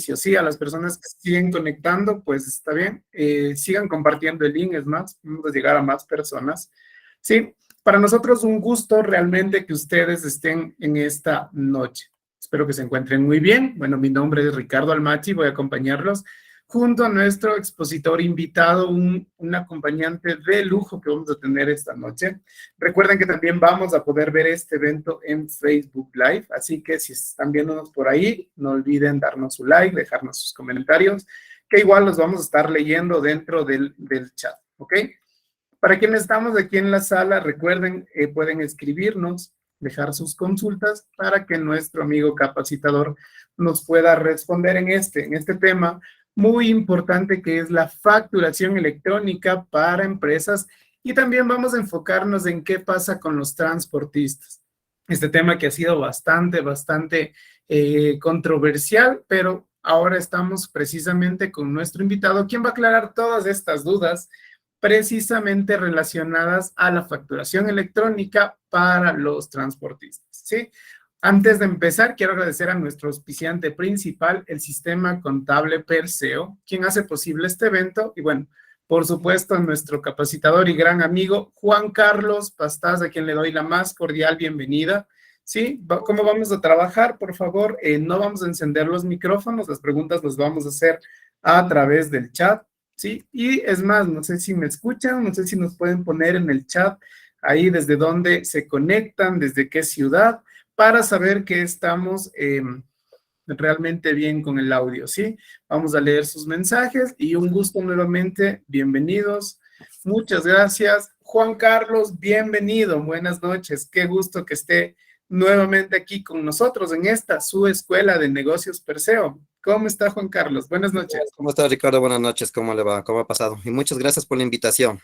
inicio, ¿sí? A las personas que siguen conectando, pues está bien, sigan compartiendo el link, es más, vamos a llegar a más personas, ¿sí? Para nosotros un gusto realmente que ustedes estén en esta noche. Espero que se encuentren muy bien. Bueno, mi nombre es Ricardo Almachi, voy a acompañarlos junto a nuestro expositor invitado, un acompañante de lujo que vamos a tener esta noche. Recuerden que también vamos a poder ver este evento en Facebook Live, así que si están viéndonos por ahí, no olviden darnos su like, dejarnos sus comentarios, que igual los vamos a estar leyendo dentro del chat, ¿ok? Para quienes estamos aquí en la sala, recuerden, pueden escribirnos, dejar sus consultas para que nuestro amigo capacitador nos pueda responder en este tema muy importante que es la facturación electrónica para empresas, y también vamos a enfocarnos en qué pasa con los transportistas. Este tema que ha sido bastante controversial, pero ahora estamos precisamente con nuestro invitado, quien va a aclarar todas estas dudas precisamente relacionadas a la facturación electrónica para los transportistas, ¿sí? Antes de empezar, quiero agradecer a nuestro auspiciante principal, el Sistema Contable Perseo, quien hace posible este evento, y bueno, por supuesto, a nuestro capacitador y gran amigo, Juan Carlos Pastás, a quien le doy la más cordial bienvenida, ¿sí? ¿Cómo vamos a trabajar? Por favor, no vamos a encender los micrófonos, las preguntas las vamos a hacer a través del chat, ¿sí? Y es más, no sé si me escuchan, no sé si nos pueden poner en el chat ahí desde dónde se conectan, desde qué ciudad, para saber que estamos realmente bien con el audio, ¿sí? Vamos a leer sus mensajes y un gusto nuevamente, bienvenidos, muchas gracias. Juan Carlos, bienvenido, buenas noches, qué gusto que esté nuevamente aquí con nosotros en esta, su escuela de negocios Perseo. ¿Cómo está Juan Carlos? Buenas noches. ¿Cómo está Ricardo? Buenas noches, ¿cómo le va? ¿Cómo ha pasado? Y muchas gracias por la invitación.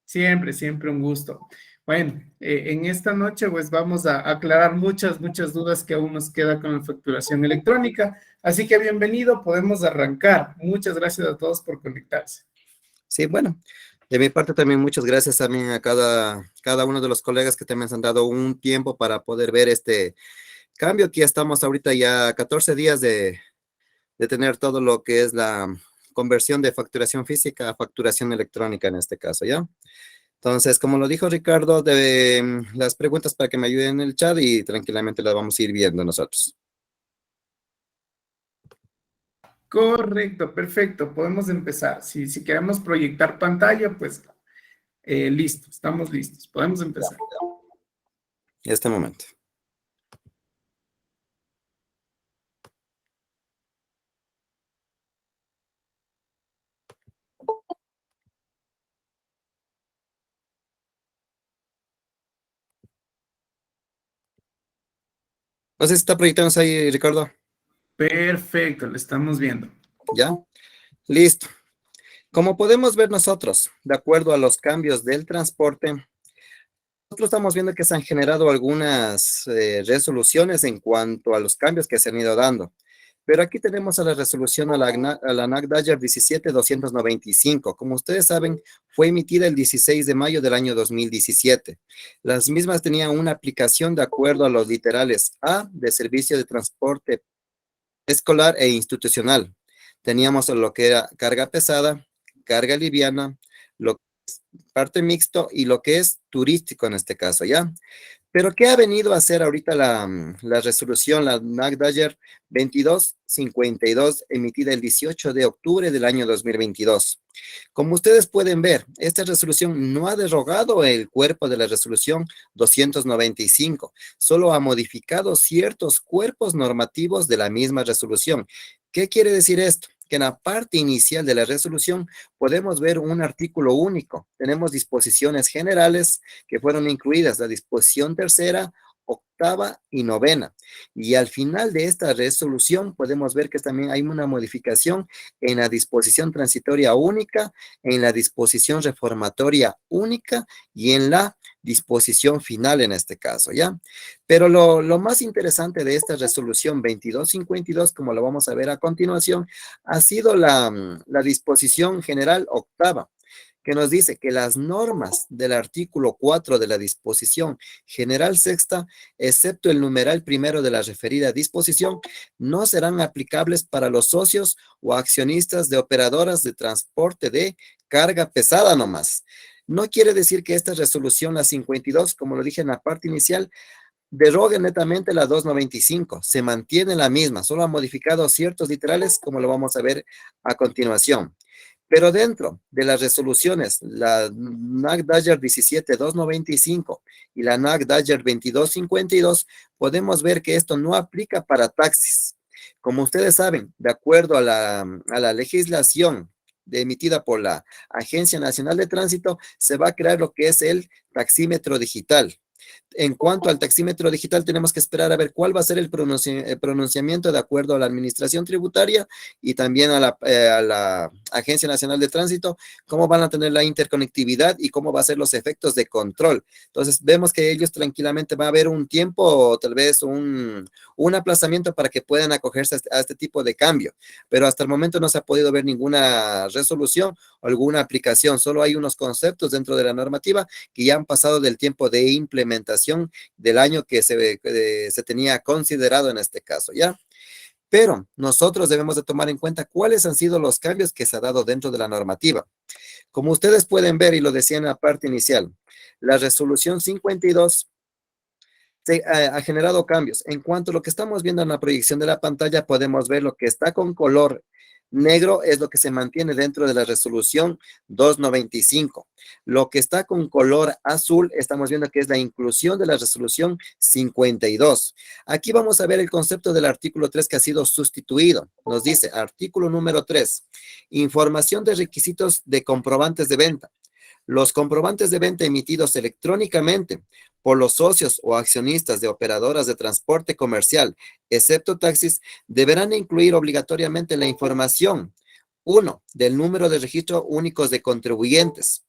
Siempre un gusto. Bueno, en esta noche pues vamos a aclarar muchas dudas que aún nos queda con la facturación electrónica. Así que bienvenido, podemos arrancar. Muchas gracias a todos por conectarse. Sí, bueno, de mi parte también muchas gracias también a cada uno de los colegas que también se han dado un tiempo para poder ver este cambio, que ya estamos ahorita ya 14 días de tener todo lo que es la conversión de facturación física a facturación electrónica en este caso, ¿ya? Entonces, como lo dijo Ricardo, las preguntas para que me ayuden en el chat y tranquilamente las vamos a ir viendo nosotros. Correcto, perfecto. Podemos empezar. Si queremos proyectar pantalla, pues listo, estamos listos. Podemos empezar. Este momento. No sé si está proyectándose ahí, Ricardo. Perfecto, lo estamos viendo. ¿Ya? Listo. Como podemos ver nosotros, de acuerdo a los cambios del transporte, nosotros estamos viendo que se han generado algunas resoluciones en cuanto a los cambios que se han ido dando. Pero aquí tenemos a la resolución a la NACDAYER 17295. Como ustedes saben, fue emitida el 16 de mayo del año 2017. Las mismas tenían una aplicación de acuerdo a los literales A de servicio de transporte escolar e institucional. Teníamos lo que era carga pesada, carga liviana, lo que es parte mixto y lo que es turístico en este caso, ¿ya? Pero ¿qué ha venido a hacer ahorita la resolución, la NACDAYER 2252, emitida el 18 de octubre del año 2022? Como ustedes pueden ver, esta resolución no ha derogado el cuerpo de la resolución 295, solo ha modificado ciertos cuerpos normativos de la misma resolución. ¿Qué quiere decir esto? Que en la parte inicial de la resolución podemos ver un artículo único. Tenemos disposiciones generales que fueron incluidas, la disposición tercera, octava y novena. Y al final de esta resolución podemos ver que también hay una modificación en la disposición transitoria única, en la disposición reformatoria única y en la disposición final en este caso, ¿ya? Pero lo más interesante de esta resolución 2252, como lo vamos a ver a continuación, ha sido la disposición general octava, que nos dice que las normas del artículo 4 de la disposición general sexta, excepto el numeral primero de la referida disposición, no serán aplicables para los socios o accionistas de operadoras de transporte de carga pesada nomás. No quiere decir que esta resolución, la 52, como lo dije en la parte inicial, derogue netamente la 295, se mantiene la misma, solo ha modificado ciertos literales, como lo vamos a ver a continuación. Pero dentro de las resoluciones, la NAC-Dodger 17295 y la NAC-Dodger 2252, podemos ver que esto no aplica para taxis. Como ustedes saben, de acuerdo a la legislación emitida por la Agencia Nacional de Tránsito, se va a crear lo que es el taxímetro digital. En cuanto al taxímetro digital, tenemos que esperar a ver cuál va a ser el pronunciamiento de acuerdo a la Administración Tributaria y también a la Agencia Nacional de Tránsito, cómo van a tener la interconectividad y cómo van a ser los efectos de control. Entonces, vemos que ellos tranquilamente va a haber un tiempo o tal vez un aplazamiento para que puedan acogerse a este tipo de cambio. Pero hasta el momento no se ha podido ver ninguna resolución o alguna aplicación. Solo hay unos conceptos dentro de la normativa que ya han pasado del tiempo de implementación del año que se tenía considerado en este caso, ¿ya? Pero nosotros debemos de tomar en cuenta cuáles han sido los cambios que se ha dado dentro de la normativa. Como ustedes pueden ver, y lo decía en la parte inicial, la resolución 52 ha generado cambios. En cuanto a lo que estamos viendo en la proyección de la pantalla, podemos ver lo que está con color negro es lo que se mantiene dentro de la resolución 295. Lo que está con color azul, estamos viendo que es la inclusión de la resolución 52. Aquí vamos a ver el concepto del artículo 3 que ha sido sustituido. Nos dice, artículo número 3, información de requisitos de comprobantes de venta. Los comprobantes de venta emitidos electrónicamente por los socios o accionistas de operadoras de transporte comercial, excepto taxis, deberán incluir obligatoriamente la información, uno, del número de registro únicos de contribuyentes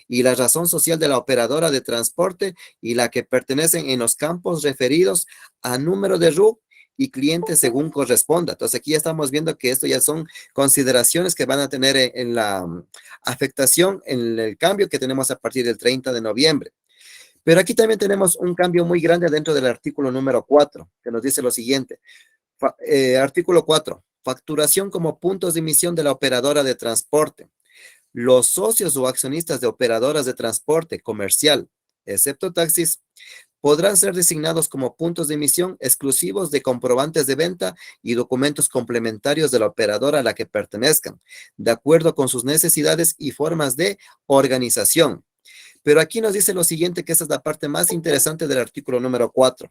y la razón social de la operadora de transporte y la que pertenecen en los campos referidos a número de RUC y clientes según corresponda. Entonces aquí ya estamos viendo que esto ya son consideraciones que van a tener en la afectación en el cambio que tenemos a partir del 30 de noviembre. Pero aquí también tenemos un cambio muy grande dentro del artículo número 4, que nos dice lo siguiente. Artículo 4, facturación como puntos de emisión de la operadora de transporte. Los socios o accionistas de operadoras de transporte comercial, excepto taxis, podrán ser designados como puntos de emisión exclusivos de comprobantes de venta y documentos complementarios de la operadora a la que pertenezcan, de acuerdo con sus necesidades y formas de organización. Pero aquí nos dice lo siguiente, que esta es la parte más interesante del artículo número 4.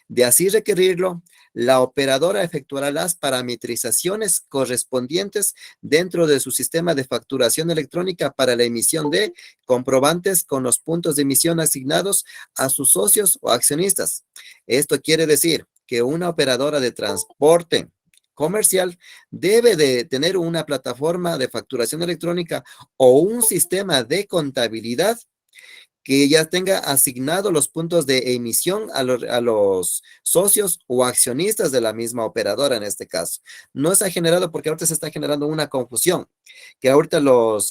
De así requerirlo, la operadora efectuará las parametrizaciones correspondientes dentro de su sistema de facturación electrónica para la emisión de comprobantes con los puntos de emisión asignados a sus socios o accionistas. Esto quiere decir que una operadora de transporte comercial debe de tener una plataforma de facturación electrónica o un sistema de contabilidad que ya tenga asignados los puntos de emisión a los socios o accionistas de la misma operadora en este caso. No se ha generado porque ahorita se está generando una confusión, que ahorita los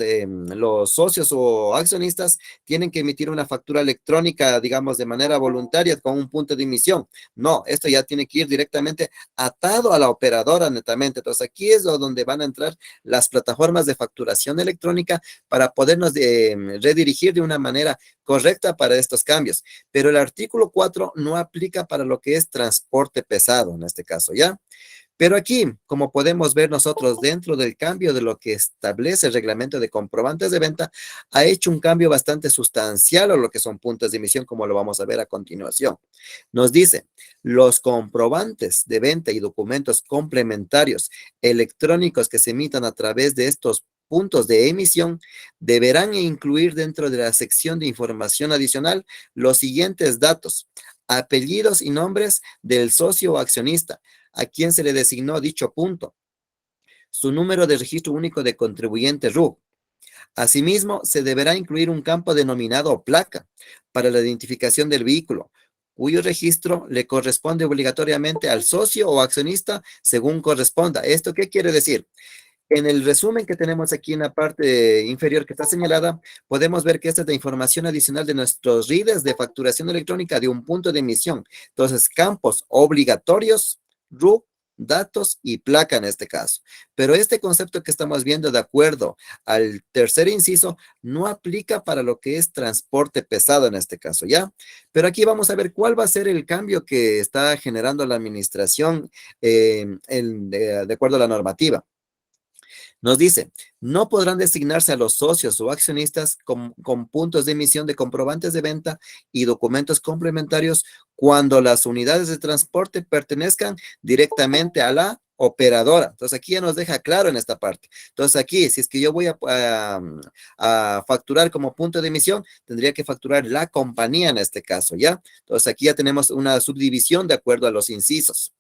socios o accionistas tienen que emitir una factura electrónica, digamos, de manera voluntaria con un punto de emisión. No, esto ya tiene que ir directamente atado a la operadora netamente. Entonces aquí es donde van a entrar las plataformas de facturación electrónica para podernos redirigir de una manera correcta para estos cambios, pero el artículo 4 no aplica para lo que es transporte pesado en este caso, ¿ya? Pero aquí, como podemos ver nosotros dentro del cambio de lo que establece el reglamento de comprobantes de venta, ha hecho un cambio bastante sustancial a lo que son puntos de emisión, como lo vamos a ver a continuación. Nos dice, los comprobantes de venta y documentos complementarios electrónicos que se emitan a través de estos puntos de emisión deberán incluir dentro de la sección de información adicional los siguientes datos: apellidos y nombres del socio o accionista, a quien se le designó dicho punto, su número de registro único de contribuyente RUC. Asimismo, se deberá incluir un campo denominado placa para la identificación del vehículo, cuyo registro le corresponde obligatoriamente al socio o accionista según corresponda. ¿Esto qué quiere decir? En el resumen que tenemos aquí en la parte inferior que está señalada, podemos ver que esta es la información adicional de nuestros readers de facturación electrónica de un punto de emisión. Entonces, campos obligatorios, RUC, datos y placa en este caso. Pero este concepto que estamos viendo de acuerdo al tercer inciso no aplica para lo que es transporte pesado en este caso, ¿ya? Pero aquí vamos a ver cuál va a ser el cambio que está generando la administración de acuerdo a la normativa. Nos dice, no podrán designarse a los socios o accionistas con puntos de emisión de comprobantes de venta y documentos complementarios cuando las unidades de transporte pertenezcan directamente a la operadora. Entonces, aquí ya nos deja claro en esta parte. Entonces, aquí, si es que yo voy a facturar como punto de emisión, tendría que facturar la compañía en este caso, ¿ya? Entonces, aquí ya tenemos una subdivisión de acuerdo a los incisos.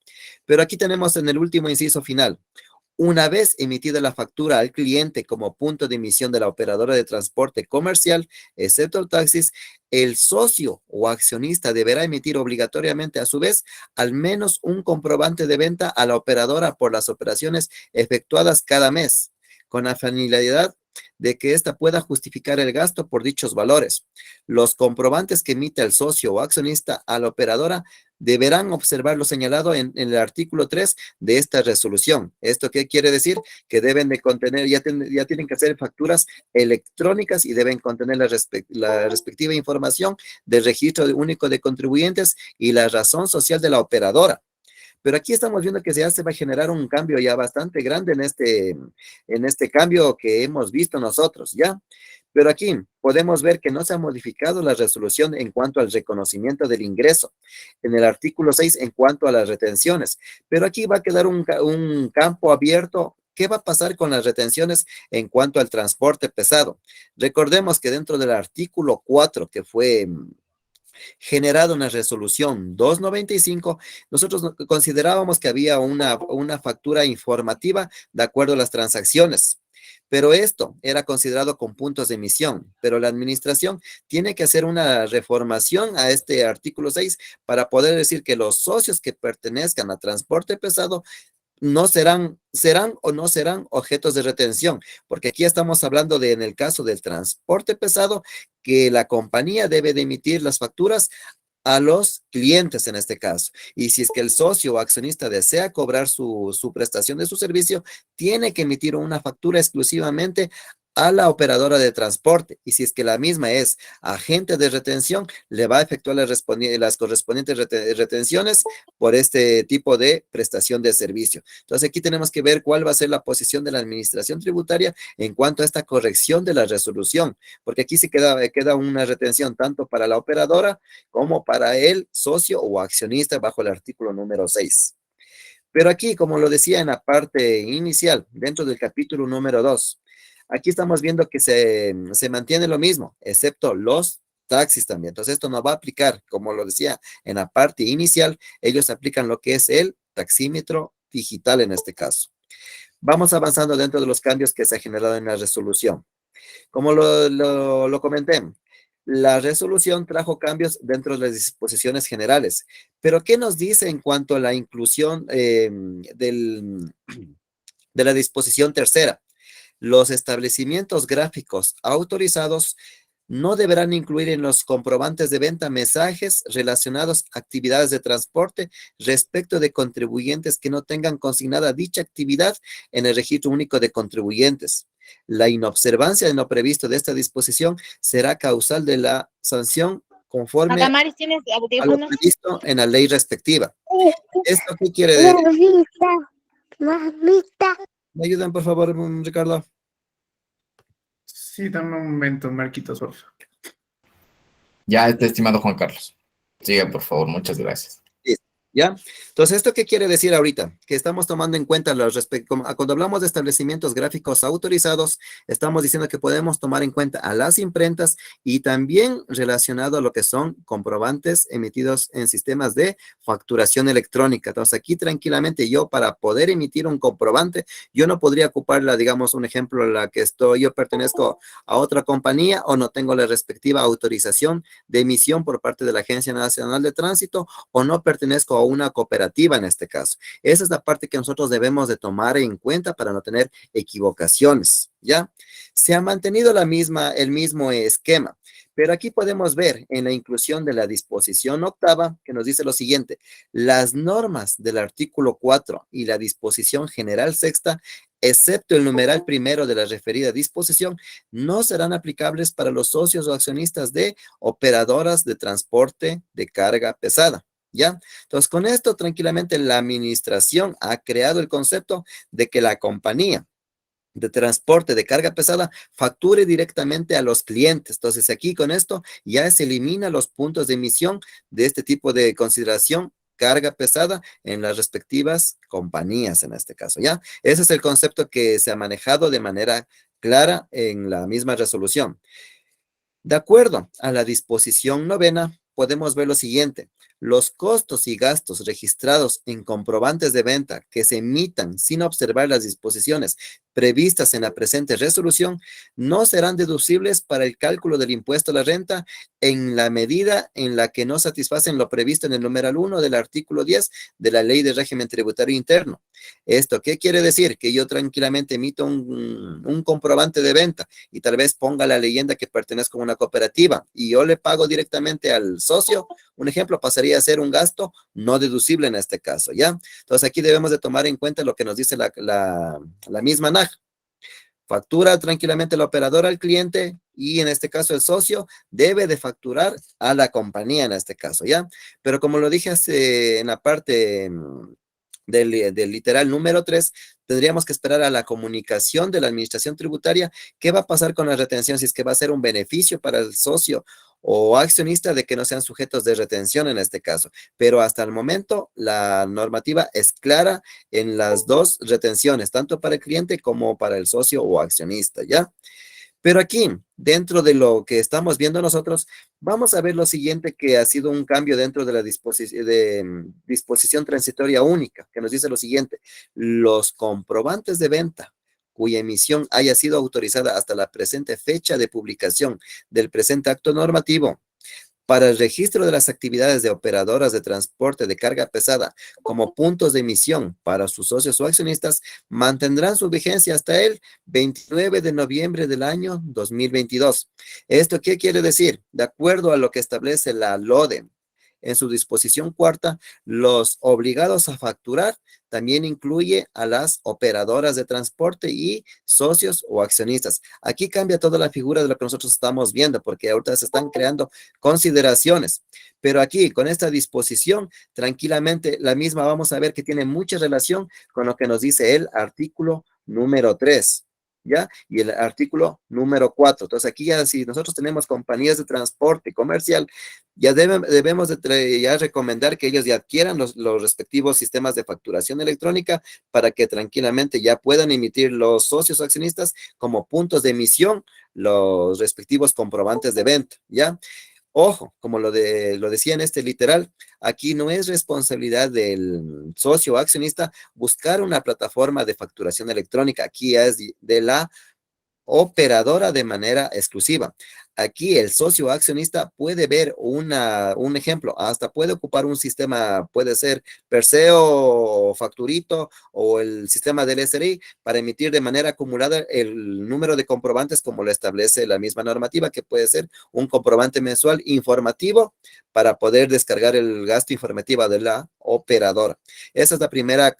Pero aquí tenemos en el último inciso final. Una vez emitida la factura al cliente como punto de emisión de la operadora de transporte comercial, excepto el taxis, el socio o accionista deberá emitir obligatoriamente a su vez al menos un comprobante de venta a la operadora por las operaciones efectuadas cada mes, con la finalidad de que ésta pueda justificar el gasto por dichos valores. Los comprobantes que emite el socio o accionista a la operadora deberán observar lo señalado en el artículo 3 de esta resolución. ¿Esto qué quiere decir? Que deben de contener, ya tienen que hacer facturas electrónicas y deben contener la respectiva información del registro único de contribuyentes y la razón social de la operadora. Pero aquí estamos viendo que ya se va a generar un cambio ya bastante grande en este cambio que hemos visto nosotros, ¿ya? Pero aquí podemos ver que no se ha modificado la resolución en cuanto al reconocimiento del ingreso, en el artículo 6 en cuanto a las retenciones, pero aquí va a quedar un campo abierto. ¿Qué va a pasar con las retenciones en cuanto al transporte pesado? Recordemos que dentro del artículo 4, que fue generado una resolución 295, nosotros considerábamos que había una factura informativa de acuerdo a las transacciones. Pero esto era considerado con puntos de emisión, pero la administración tiene que hacer una reformación a este artículo 6 para poder decir que los socios que pertenezcan a transporte pesado no serán o no serán objetos de retención, porque aquí estamos hablando de, en el caso del transporte pesado, que la compañía debe de emitir las facturas a los clientes en este caso. Y si es que el socio o accionista desea cobrar su prestación de su servicio, tiene que emitir una factura exclusivamente a la operadora de transporte. Y si es que la misma es agente de retención, le va a efectuar las correspondientes retenciones por este tipo de prestación de servicio. Entonces aquí tenemos que ver cuál va a ser la posición de la administración tributaria en cuanto a esta corrección de la resolución, porque aquí se queda una retención tanto para la operadora como para el socio o accionista bajo el artículo número 6. Pero aquí, como lo decía en la parte inicial, dentro del capítulo número 2, aquí estamos viendo que se mantiene lo mismo, excepto los taxis también. Entonces, esto no va a aplicar, como lo decía en la parte inicial, ellos aplican lo que es el taxímetro digital en este caso. Vamos avanzando dentro de los cambios que se ha generado en la resolución. Como lo comenté, la resolución trajo cambios dentro de las disposiciones generales. Pero, ¿qué nos dice en cuanto a la inclusión de la disposición tercera? Los establecimientos gráficos autorizados no deberán incluir en los comprobantes de venta mensajes relacionados a actividades de transporte respecto de contribuyentes que no tengan consignada dicha actividad en el registro único de contribuyentes. La inobservancia de lo previsto de esta disposición será causal de la sanción conforme Damaris, ¿tienes a lo audífonos? previsto en la ley respectiva. ¿Esto qué quiere decir? Mamita. ¿Me ayudan, por favor, Ricardo? Sí, dame un momento, Marquitos, por favor. Ya, estimado Juan Carlos. Siga, por favor, muchas gracias. ¿Ya? Entonces, ¿esto qué quiere decir ahorita? Que estamos tomando en cuenta cuando hablamos de establecimientos gráficos autorizados, estamos diciendo que podemos tomar en cuenta a las imprentas y también relacionado a lo que son comprobantes emitidos en sistemas de facturación electrónica. Entonces, aquí tranquilamente yo para poder emitir un comprobante, yo no podría ocuparla, digamos, un ejemplo, yo pertenezco a otra compañía o no tengo la respectiva autorización de emisión por parte de la Agencia Nacional de Tránsito o no pertenezco a una cooperativa en este caso. Esa es la parte que nosotros debemos de tomar en cuenta para no tener equivocaciones, ¿ya? Se ha mantenido el mismo esquema, pero aquí podemos ver en la inclusión de la disposición octava que nos dice lo siguiente: las normas del artículo 4 y la disposición general sexta, excepto el numeral primero de la referida disposición, no serán aplicables para los socios o accionistas de operadoras de transporte de carga pesada. ¿Ya? Entonces, con esto, tranquilamente, la administración ha creado el concepto de que la compañía de transporte de carga pesada facture directamente a los clientes. Entonces, aquí con esto ya se elimina los puntos de emisión de este tipo de consideración carga pesada en las respectivas compañías en este caso, ¿ya? Ese es el concepto que se ha manejado de manera clara en la misma resolución. De acuerdo a la disposición novena, podemos ver lo siguiente: los costos y gastos registrados en comprobantes de venta que se emitan sin observar las disposiciones previstas en la presente resolución no serán deducibles para el cálculo del impuesto a la renta en la medida en la que no satisfacen lo previsto en el numeral 1 del artículo 10 de la Ley de Régimen Tributario Interno. ¿Esto qué quiere decir? Que yo tranquilamente emito un comprobante de venta y tal vez ponga la leyenda que pertenezco a una cooperativa y yo le pago directamente al socio. Un ejemplo pasaría a ser un gasto no deducible en este caso, ¿ya? Entonces aquí debemos de tomar en cuenta lo que nos dice la misma NAJ. Factura tranquilamente la operadora al cliente y en este caso el socio debe de facturar a la compañía en este caso, ¿ya? Pero como lo dije en la parte del literal número 3, tendríamos que esperar a la comunicación de la administración tributaria. ¿Qué va a pasar con la retención? Si es que va a ser un beneficio para el socio o accionista de que no sean sujetos de retención en este caso. Pero hasta el momento la normativa es clara en las dos retenciones, tanto para el cliente como para el socio o accionista, ¿ya? Pero aquí, dentro de lo que estamos viendo nosotros, vamos a ver lo siguiente, que ha sido un cambio dentro de la disposición transitoria única, que nos dice lo siguiente: los comprobantes de venta cuya emisión haya sido autorizada hasta la presente fecha de publicación del presente acto normativo para el registro de las actividades de operadoras de transporte de carga pesada como puntos de emisión para sus socios o accionistas, mantendrán su vigencia hasta el 29 de noviembre del año 2022. ¿Esto qué quiere decir? De acuerdo a lo que establece la LODE, en su disposición cuarta, los obligados a facturar también incluye a las operadoras de transporte y socios o accionistas. Aquí cambia toda la figura de lo que nosotros estamos viendo, porque ahorita se están creando consideraciones. Pero aquí, con esta disposición, tranquilamente, la misma vamos a ver que tiene mucha relación con lo que nos dice el artículo número 3. ¿Ya? Y el artículo número 4. Entonces, aquí ya si nosotros tenemos compañías de transporte comercial, ya debemos de ya recomendar que ellos ya adquieran los respectivos sistemas de facturación electrónica para que tranquilamente ya puedan emitir los socios accionistas como puntos de emisión los respectivos comprobantes de venta, ¿ya? Ojo, como lo decía en este literal, aquí no es responsabilidad del socio o accionista buscar una plataforma de facturación electrónica, aquí es de la operadora de manera exclusiva. Aquí el socio accionista puede ver un ejemplo, hasta puede ocupar un sistema, puede ser Perseo o Facturito o el sistema del SRI para emitir de manera acumulada el número de comprobantes como lo establece la misma normativa, que puede ser un comprobante mensual informativo para poder descargar el gasto informativo de la operadora. Esa es la primera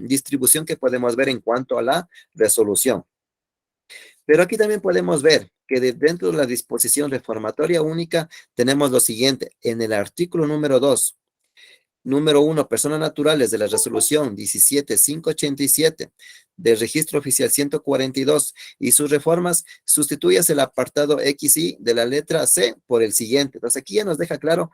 distribución que podemos ver en cuanto a la resolución. Pero aquí también podemos ver que dentro de la disposición reformatoria única tenemos lo siguiente: en el artículo número 2, número 1, personas naturales de la resolución 17587 del registro oficial 142 y sus reformas, sustituyas el apartado XI de la letra C por el siguiente. Entonces aquí ya nos deja claro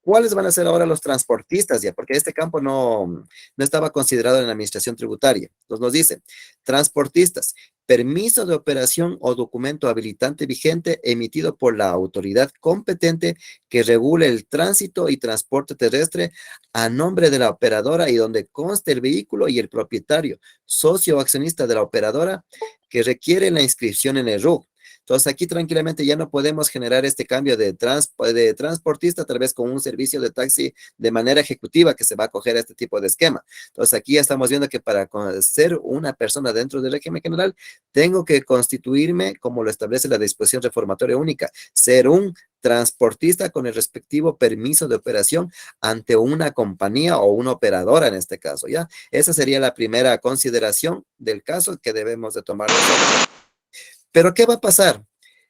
¿cuáles van a ser ahora los transportistas ya? Porque este campo no estaba considerado en la administración tributaria. Entonces nos dice, transportistas, permiso de operación o documento habilitante vigente emitido por la autoridad competente que regule el tránsito y transporte terrestre a nombre de la operadora y donde conste el vehículo y el propietario, socio o accionista de la operadora que requiere la inscripción en el RUC. Entonces aquí tranquilamente ya no podemos generar este cambio de transportista tal vez con un servicio de taxi de manera ejecutiva que se va a coger este tipo de esquema. Entonces aquí ya estamos viendo que para ser una persona dentro del régimen general, tengo que constituirme como lo establece la disposición reformatoria única, ser un transportista con el respectivo permiso de operación ante una compañía o una operadora en este caso, ¿ya? Esa sería la primera consideración del caso que debemos de tomar. Pero ¿qué va a pasar?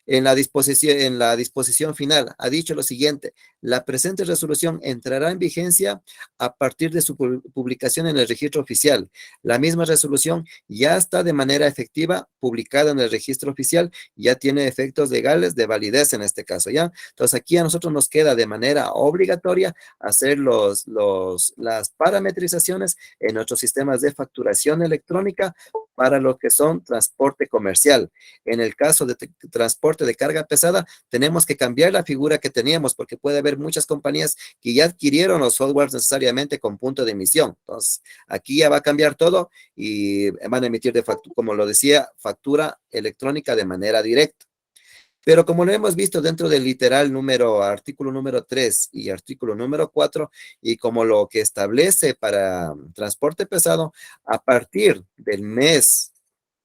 En la disposición final ha dicho lo siguiente: la presente resolución entrará en vigencia a partir de su publicación en el registro oficial. La misma resolución ya está de manera efectiva publicada en el registro oficial, ya tiene efectos legales de validez en este caso, ¿ya? Entonces aquí a nosotros nos queda de manera obligatoria hacer las parametrizaciones en nuestros sistemas de facturación electrónica para lo que son transporte comercial. En el caso de transporte de carga pesada, tenemos que cambiar la figura que teníamos porque puede haber muchas compañías que ya adquirieron los softwares necesariamente con punto de emisión. Entonces, aquí ya va a cambiar todo y van a emitir, como lo decía, factura electrónica de manera directa. Pero como lo hemos visto dentro del literal artículo número 3 y artículo número 4, y como lo que establece para transporte pesado, a partir del mes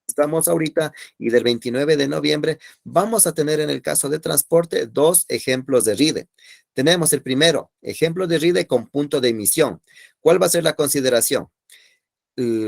estamos ahorita y del 29 de noviembre, vamos a tener en el caso de transporte 2 ejemplos de RIDE. Tenemos el primero, ejemplo de RIDE con punto de emisión. ¿Cuál va a ser la consideración?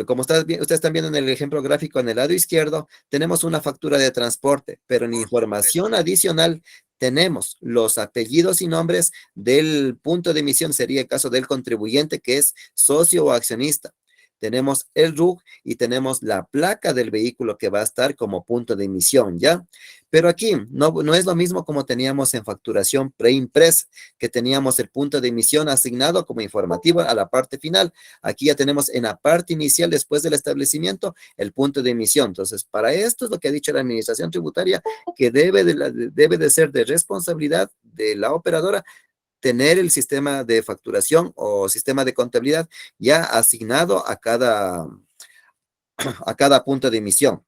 Como ustedes están viendo en el ejemplo gráfico en el lado izquierdo, tenemos una factura de transporte, pero en información adicional tenemos los apellidos y nombres del punto de emisión, sería el caso del contribuyente que es socio o accionista. Tenemos el RUC y tenemos la placa del vehículo que va a estar como punto de emisión, ¿ya? Pero aquí no es lo mismo como teníamos en facturación preimpresa, que teníamos el punto de emisión asignado como informativo a la parte final. Aquí ya tenemos en la parte inicial, después del establecimiento, el punto de emisión. Entonces, para esto es lo que ha dicho la Administración Tributaria, que debe de ser de responsabilidad de la operadora tener el sistema de facturación o sistema de contabilidad ya asignado a cada punto de emisión.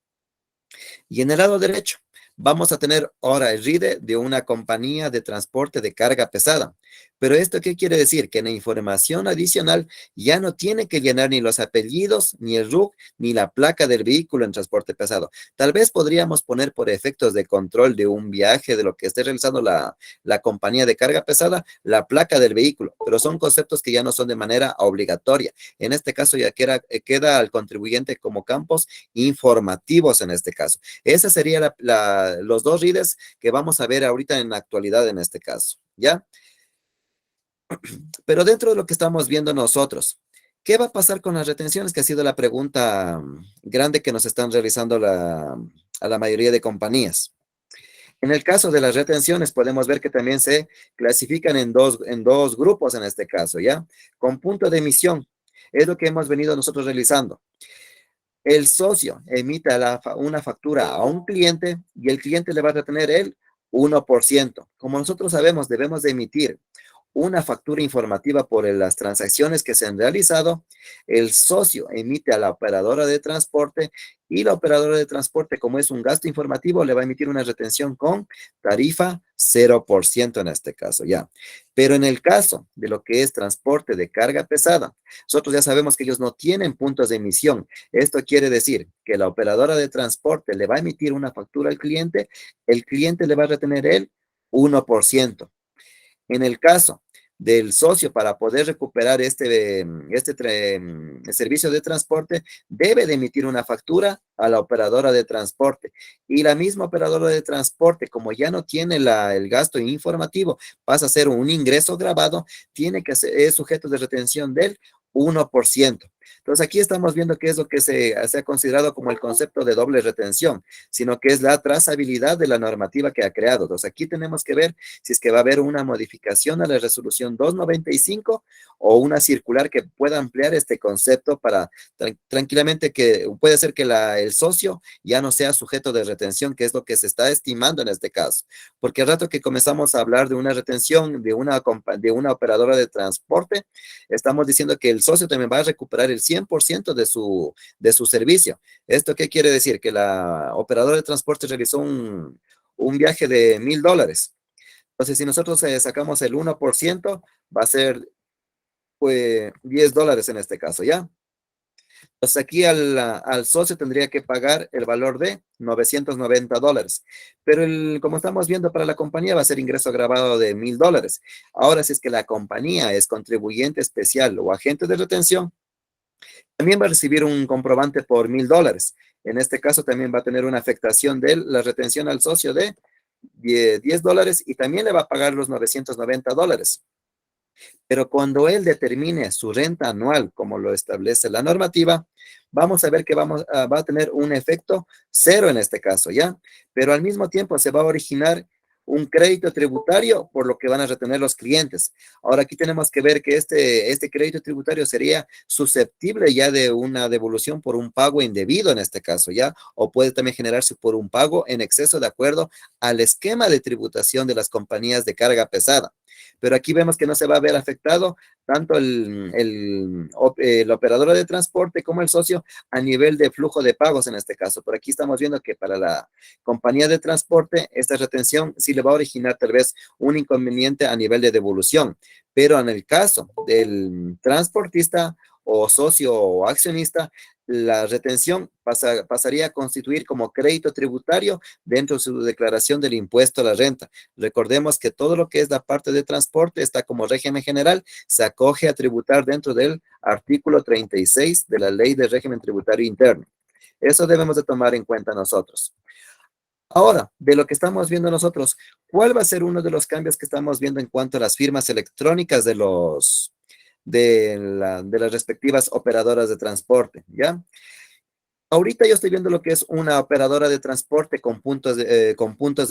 Y en el lado derecho, vamos a tener ahora el RIDE de una compañía de transporte de carga pesada. Pero ¿esto qué quiere decir? Que en la información adicional ya no tiene que llenar ni los apellidos, ni el RUC, ni la placa del vehículo en transporte pesado. Tal vez podríamos poner por efectos de control de un viaje, de lo que esté realizando la compañía de carga pesada, la placa del vehículo, pero son conceptos que ya no son de manera obligatoria. En este caso ya queda al contribuyente como campos informativos en este caso. Esa sería los 2 RIDES que vamos a ver ahorita en la actualidad en este caso, ¿ya? Pero dentro de lo que estamos viendo nosotros, ¿qué va a pasar con las retenciones? Que ha sido la pregunta grande que nos están realizando a la mayoría de compañías. En el caso de las retenciones, podemos ver que también se clasifican en dos grupos en este caso, ¿ya? Con punto de emisión, es lo que hemos venido nosotros realizando. El socio emite una factura a un cliente y el cliente le va a retener el 1%. Como nosotros sabemos, debemos de emitir una factura informativa por las transacciones que se han realizado. El socio emite a la operadora de transporte y la operadora de transporte, como es un gasto informativo, le va a emitir una retención con tarifa 0% en este caso, ya. Pero en el caso de lo que es transporte de carga pesada, nosotros ya sabemos que ellos no tienen puntos de emisión. Esto quiere decir que la operadora de transporte le va a emitir una factura al cliente, el cliente le va a retener el 1%. En el caso del socio, para poder recuperar este servicio de transporte, debe de emitir una factura a la operadora de transporte. Y la misma operadora de transporte, como ya no tiene el gasto informativo, pasa a ser un ingreso grabado, es sujeto de retención del 1%. Entonces aquí estamos viendo qué es lo que se ha considerado como el concepto de doble retención, sino que es la trazabilidad de la normativa que ha creado. Entonces aquí tenemos que ver si es que va a haber una modificación a la resolución 295 o una circular que pueda ampliar este concepto para tranquilamente que puede ser que el socio ya no sea sujeto de retención, que es lo que se está estimando en este caso. Porque al rato que comenzamos a hablar de una retención de una operadora de transporte, estamos diciendo que el socio también va a recuperar el 100% de su servicio. ¿Esto qué quiere decir? Que la operadora de transporte realizó un viaje de $1,000. Entonces, si nosotros sacamos el 1%, va a ser pues $10 en este caso, ¿ya? Entonces aquí al socio tendría que pagar el valor de $990. Pero como estamos viendo para la compañía va a ser ingreso agravado de $1,000. Ahora, si es que la compañía es contribuyente especial o agente de retención, también va a recibir un comprobante por $1,000. En este caso también va a tener una afectación de la retención al socio de $10 y también le va a pagar los $990. Pero cuando él determine su renta anual, como lo establece la normativa, vamos a ver que va a tener un efecto cero en este caso, ¿ya? Pero al mismo tiempo se va a originar un crédito tributario por lo que van a retener los clientes. Ahora aquí tenemos que ver que este crédito tributario sería susceptible ya de una devolución por un pago indebido en este caso, ¿ya? O puede también generarse por un pago en exceso de acuerdo al esquema de tributación de las compañías de carga pesada. Pero aquí vemos que no se va a ver afectado tanto el operador de transporte como el socio a nivel de flujo de pagos en este caso. Por aquí estamos viendo que para la compañía de transporte, esta retención sí le va a originar tal vez un inconveniente a nivel de devolución, pero en el caso del transportista o socio o accionista, la retención pasaría a constituir como crédito tributario dentro de su declaración del impuesto a la renta. Recordemos que todo lo que es la parte de transporte está como régimen general, se acoge a tributar dentro del artículo 36 de la Ley de Régimen Tributario Interno. Eso debemos de tomar en cuenta nosotros. Ahora, de lo que estamos viendo nosotros, ¿cuál va a ser uno de los cambios que estamos viendo en cuanto a las firmas electrónicas de las respectivas operadoras de transporte? ¿Ya? Ahorita yo estoy viendo lo que es una operadora de transporte con puntos de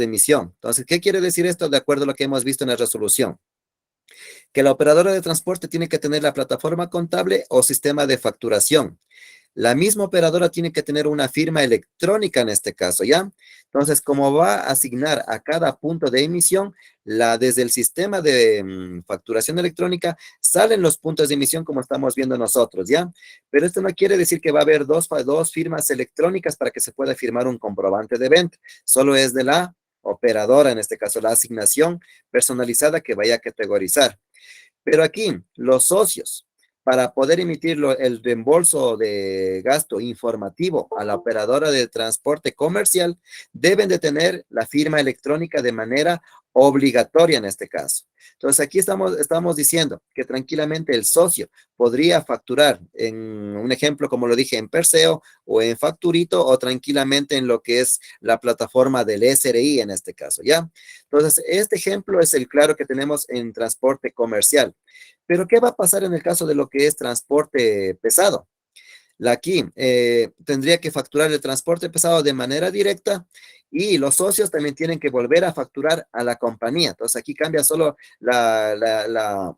emisión. Entonces, ¿qué quiere decir esto de acuerdo a lo que hemos visto en la resolución? Que la operadora de transporte tiene que tener la plataforma contable o sistema de facturación. La misma operadora tiene que tener una firma electrónica en este caso, ¿ya? Entonces, como va a asignar a cada punto de emisión, desde el sistema de facturación electrónica salen los puntos de emisión como estamos viendo nosotros, ¿ya? Pero esto no quiere decir que va a haber dos firmas electrónicas para que se pueda firmar un comprobante de venta. Solo es de la operadora, en este caso, la asignación personalizada que vaya a categorizar. Pero aquí, los socios, para poder emitir el reembolso de gasto informativo a la operadora de transporte comercial, deben de tener la firma electrónica de manera obligatoria en este caso. Entonces, aquí estamos diciendo que tranquilamente el socio podría facturar en un ejemplo, como lo dije, en Perseo o en Facturito o tranquilamente en lo que es la plataforma del SRI en este caso, ¿ya? Entonces, este ejemplo es el claro que tenemos en transporte comercial. Pero, ¿qué va a pasar en el caso de lo que es transporte pesado? Aquí tendría que facturar el transporte pesado de manera directa y los socios también tienen que volver a facturar a la compañía. Entonces, aquí cambia solo la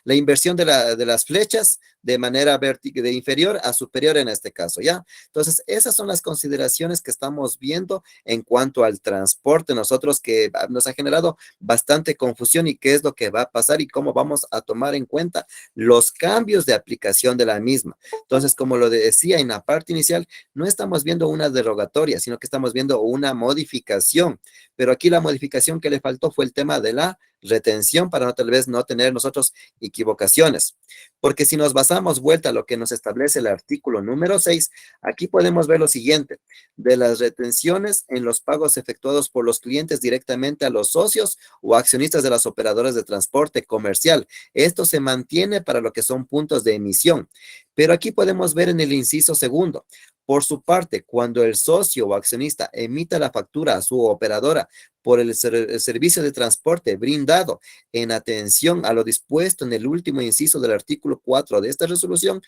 inversión de las flechas de manera de inferior a superior en este caso, ¿ya? Entonces, esas son las consideraciones que estamos viendo en cuanto al transporte, nosotros que nos ha generado bastante confusión y qué es lo que va a pasar y cómo vamos a tomar en cuenta los cambios de aplicación de la misma. Entonces, como lo decía en la parte inicial, no estamos viendo una derogatoria, sino que estamos viendo una modificación, pero aquí la modificación que le faltó fue el tema de la retención para tal vez no tener nosotros equivocaciones. Porque si nos basamos vuelta a lo que nos establece el artículo número 6, aquí podemos ver lo siguiente, de las retenciones en los pagos efectuados por los clientes directamente a los socios o accionistas de las operadoras de transporte comercial. Esto se mantiene para lo que son puntos de emisión. Pero aquí podemos ver en el inciso segundo, por su parte, cuando el socio o accionista emita la factura a su operadora por el servicio de transporte brindado en atención a lo dispuesto en el último inciso del artículo 4 de esta resolución,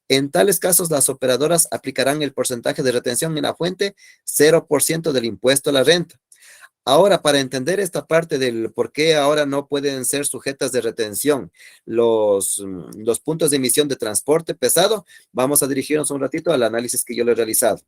en tales casos las operadoras aplicarán el porcentaje de retención en la fuente 0% del impuesto a la renta. Ahora, para entender esta parte del por qué ahora no pueden ser sujetas de retención los puntos de emisión de transporte pesado, vamos a dirigirnos un ratito al análisis que yo le he realizado.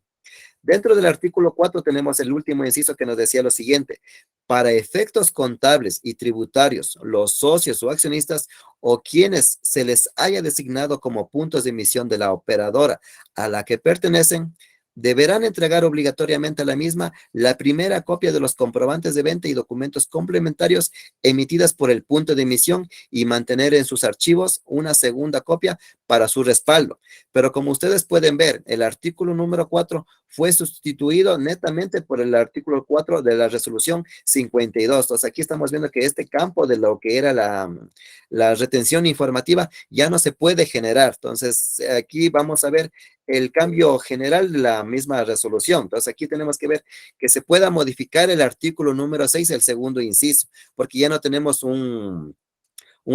Dentro del artículo 4 tenemos el último inciso que nos decía lo siguiente: para efectos contables y tributarios, los socios o accionistas o quienes se les haya designado como puntos de emisión de la operadora a la que pertenecen, deberán entregar obligatoriamente a la misma la primera copia de los comprobantes de venta y documentos complementarios emitidas por el punto de emisión y mantener en sus archivos una segunda copia para su respaldo. Pero como ustedes pueden ver, el artículo número 4 fue sustituido netamente por el artículo 4 de la resolución 52. Entonces aquí estamos viendo que este campo de lo que era la retención informativa ya no se puede generar. Entonces aquí vamos a ver el cambio general de la misma resolución. Entonces aquí tenemos que ver que se pueda modificar el artículo número 6, el segundo inciso, porque ya no tenemos un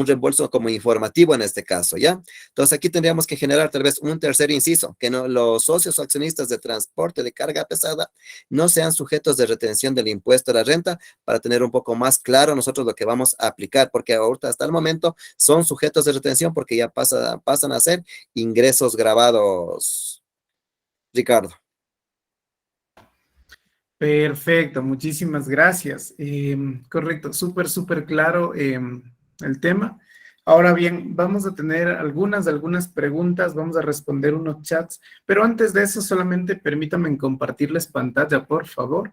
reembolso como informativo en este caso, ¿ya? Entonces aquí tendríamos que generar tal vez un tercer inciso, que no, los socios o accionistas de transporte de carga pesada no sean sujetos de retención del impuesto a la renta, para tener un poco más claro nosotros lo que vamos a aplicar, porque ahorita hasta el momento son sujetos de retención porque ya pasan a ser ingresos grabados, Ricardo. Perfecto, muchísimas gracias. Correcto, súper claro el tema. Ahora bien, vamos a tener algunas preguntas, vamos a responder unos chats, pero antes de eso solamente permítanme compartirles pantalla, por favor.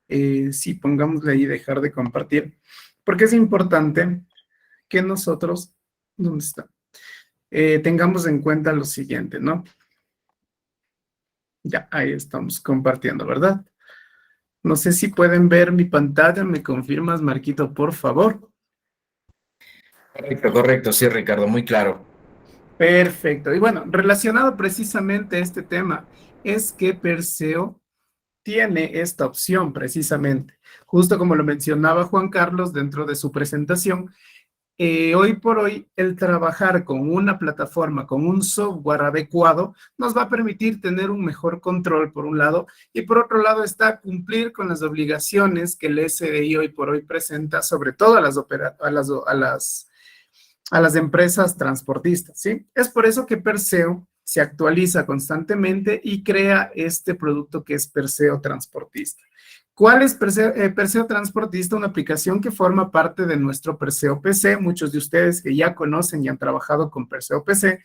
Sí, pongámosle ahí dejar de compartir, porque es importante que nosotros, ¿dónde está? Tengamos en cuenta lo siguiente, ¿no? Ya, ahí estamos compartiendo, ¿verdad? No sé si pueden ver mi pantalla. ¿Me confirmas, Marquito, por favor? Correcto, sí, Ricardo, muy claro. Perfecto. Y bueno, relacionado precisamente a este tema, es que Perseo tiene esta opción precisamente. Justo como lo mencionaba Juan Carlos dentro de su presentación, hoy por hoy el trabajar con una plataforma, con un software adecuado, nos va a permitir tener un mejor control por un lado, y por otro lado está cumplir con las obligaciones que el SDI hoy por hoy presenta, sobre todo a las empresas transportistas, ¿sí? Es por eso que Perseo se actualiza constantemente y crea este producto que es Perseo Transportista. ¿Cuál es Perseo Transportista? Una aplicación que forma parte de nuestro Perseo PC. Muchos de ustedes que ya conocen y han trabajado con Perseo PC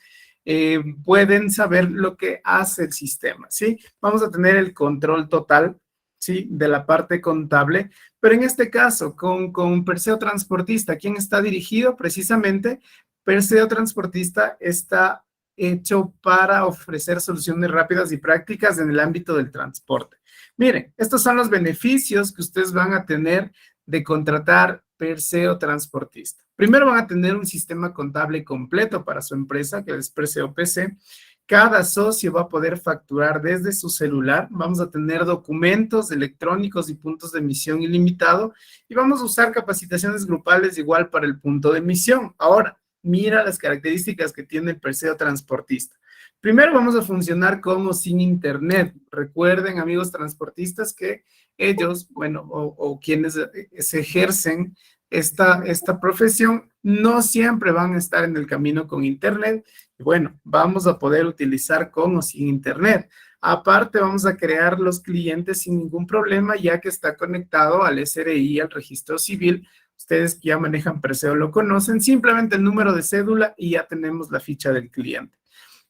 pueden saber lo que hace el sistema, ¿sí? Vamos a tener el control total, ¿sí? De la parte contable, pero en este caso, con Perseo Transportista, ¿quién está dirigido? Precisamente, Perseo Transportista está hecho para ofrecer soluciones rápidas y prácticas en el ámbito del transporte. Miren, estos son los beneficios que ustedes van a tener de contratar Perseo Transportista. Primero van a tener un sistema contable completo para su empresa, que es Perseo PC. Cada socio va a poder facturar desde su celular. Vamos a tener documentos electrónicos y puntos de emisión ilimitado. Y vamos a usar capacitaciones grupales igual para el punto de emisión. Ahora, mira las características que tiene el Perseo Transportista. Primero vamos a funcionar como sin internet. Recuerden, amigos transportistas, que ellos, bueno, o quienes se ejercen esta profesión, no siempre van a estar en el camino con internet. Y bueno, vamos a poder utilizar con o sin internet. Aparte, vamos a crear los clientes sin ningún problema, ya que está conectado al SRI, al registro civil. Ustedes que ya manejan Perseo lo conocen, simplemente el número de cédula y ya tenemos la ficha del cliente.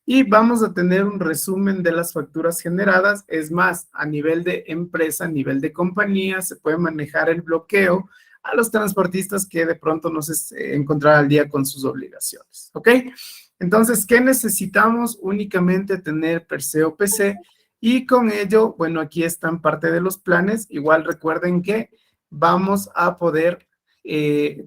Y vamos a tener un resumen de las facturas generadas. Es más, a nivel de empresa, a nivel de compañía, se puede manejar el bloqueo a los transportistas que de pronto no se encontrar al día con sus obligaciones, ¿ok? Entonces, ¿qué necesitamos? Únicamente tener Perseo PC, y con ello, bueno, aquí están parte de los planes. Igual recuerden que vamos a poder